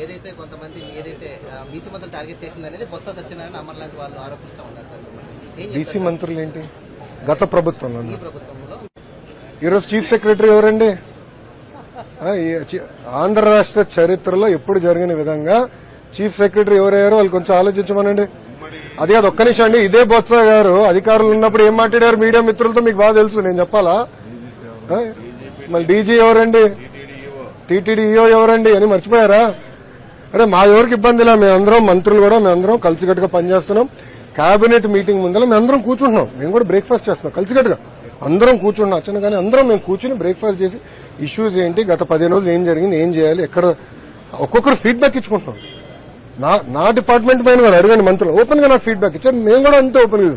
ఏదైతే కొంతమంది ఏదైతే బీసీ మంత్రులు టార్గెట్ చేసిందనేది బొత్స సత్యనారాయణ అమర్ లాంటి వాళ్ళు ఆరోపిస్తూ ఉన్నారు సార్. బీసీ మంత్రులు ఏంటి గత ప్రభుత్వంలో? ఈ ప్రభుత్వంలో ఈరోజు చీఫ్ సెక్రటరీ ఎవరండి? ఆంధ్ర రాష్ట్ర చరిత్రలో ఎప్పుడు జరిగిన విధంగా చీఫ్ సెక్రటరీ ఎవరయ్యారో వాళ్ళు కొంచెం ఆలోచించమనండి. అది కాదు, ఒక్క నిమిషం అండి. ఇదే బొత్స గారు అధికారులు ఉన్నప్పుడు ఏం మాట్లాడారు మీడియా మిత్రులతో మీకు బాగా తెలుసు, నేను చెప్పాలా? మళ్ళీ డీజీ ఎవరండి, టీటీడీఈఓ ఎవరండి అని మర్చిపోయారా? అరే మా ఎవరికి ఇబ్బందిలా, మేమందరం మంత్రులు కూడా మేమందరం కలిసికట్టుగా పనిచేస్తున్నాం. కేబినెట్ మీటింగ్ ముందర మేమందరం కూర్చుంటున్నాం, మేము కూడా బ్రేక్ఫాస్ట్ చేస్తున్నాం కలిసికట్టుగా అందరం కూర్చుంటున్నాం. వచ్చిన కానీ అందరం మేము కూర్చుని బ్రేక్ఫాస్ట్ చేసి ఇష్యూస్ ఏంటి, గత 15 రోజులు ఏం జరిగింది, ఏం చేయాలి, ఎక్కడ ఒక్కొక్కరు ఫీడ్బ్యాక్ ఇచ్చుకుంటున్నాం. నా డిపార్ట్మెంట్ పైన కూడా అడగండి మంత్రులు, ఓపెన్ గా నాకు ఫీడ్బ్యాక్ ఇచ్చారు, మేము కూడా అంతే ఓపెన్ గా.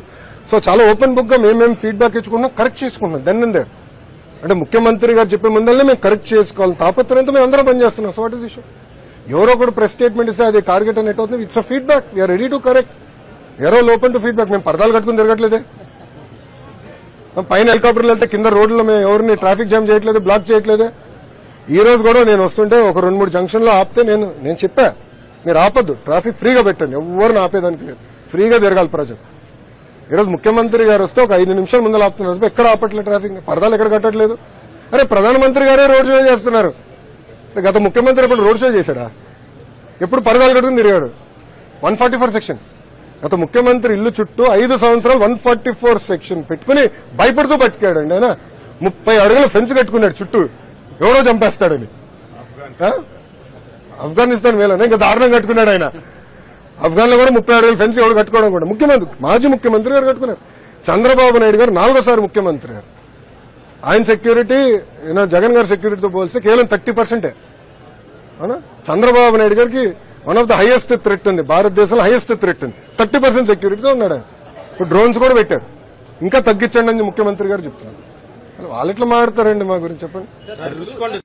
సో చాలా ఓపెన్ బుక్ గా మేము ఫీడ్బ్యాక్ ఇచ్చుకుంటున్నాం, కరెక్ట్ చేసుకుంటున్నాం. దెన్ అండ్ దేర్ అంటే ముఖ్యమంత్రి గారు చెప్పే ముందరనే మేము కరెక్ట్ చేసుకోవాలి తాపత్రయంతో మేము అందరం పనిచేస్తున్నాం. So what is issue? ఎవరో ఒకటి ప్రెస్ స్టేట్మెంట్ ఇస్తే అది టార్గెట్ అని ఎట్ అవుతుంది. It's a feedback, we're ready to correct. ఎవరో ఓపెన్ టు ఫీడ్బ్యాక్. మేము పరదాలు కట్టుకుని తిరగట్లేదే, పైన హెలికాప్టర్లు వెళ్తే కింద రోడ్లలో మేము ఎవరిని ట్రాఫిక్ జామ్ చేయట్లేదు, బ్లాక్ చేయట్లేదు. ఈ రోజు కూడా నేను వస్తుంటే ఒక 2-3 జంక్షన్ లో ఆపితే నేను చెప్పా, మీరు ఆపొద్దు, ట్రాఫిక్ ఫ్రీగా పెట్టండి, ఎవరిని ఆపేదానికి లేదు, ఫ్రీగా తిరగాలి ప్రజలు. ఈరోజు ముఖ్యమంత్రి గారు వస్తే ఒక 5 నిమిషాల ముందు ఆపుతున్నారు, ఎక్కడ ఆపట్లేదు ట్రాఫిక్, పరదాలు ఎక్కడ కట్టట్లేదు. అరే ప్రధానమంత్రి గారే రోడ్ షో చేస్తున్నారు, గత ముఖ్యమంత్రి ఎప్పుడు రోడ్ షో చేశాడా? ఎప్పుడు పరదాలు కట్టుకుని తిరిగాడు? 144 సెక్షన్. గత ముఖ్యమంత్రి ఇల్లు చుట్టూ 5 సంవత్సరాలు 144 సెక్షన్ పెట్టుకుని భయపడుతూ బతికాడండి ఆయన. 30 అడుగుల ఫెన్స్ కట్టుకున్నాడు చుట్టూ, ఎవరో చంపేస్తాడని. ఆఫ్ఘనిస్తాన్ వేళనే ఇంకా దారుణం కట్టుకున్నాడు ఆయన. ఆఫ్ఘన్ లో కూడా 30 అడుగుల ఫెన్స్ ఎవరు కట్టుకోవడం కూడా ముఖ్యమంత్రి, మాజీ ముఖ్యమంత్రి గారు కట్టుకున్నారు. చంద్రబాబు నాయుడు గారు 4వ ముఖ్యమంత్రి గారు, ఆయన సెక్యూరిటీ జగన్ గారి సెక్యూరిటీతో పోలిస్తే కేవలం 30%. అవునా? చంద్రబాబు నాయుడు గారికి one of the highest threat ఉంది, భారతదేశంలో హైయెస్ట్ థ్రెట్ ఉంది, 30% సెక్యూరిటీతో ఉన్నాడు ఆయన. ఇప్పుడు డ్రోన్స్ కూడా పెట్టారు, ఇంకా తగ్గించండి అని ముఖ్యమంత్రి గారు చెప్తున్నారు. వాళ్ళు ఎట్లా మాట్లాడతారండి మా గురించి చెప్పండి.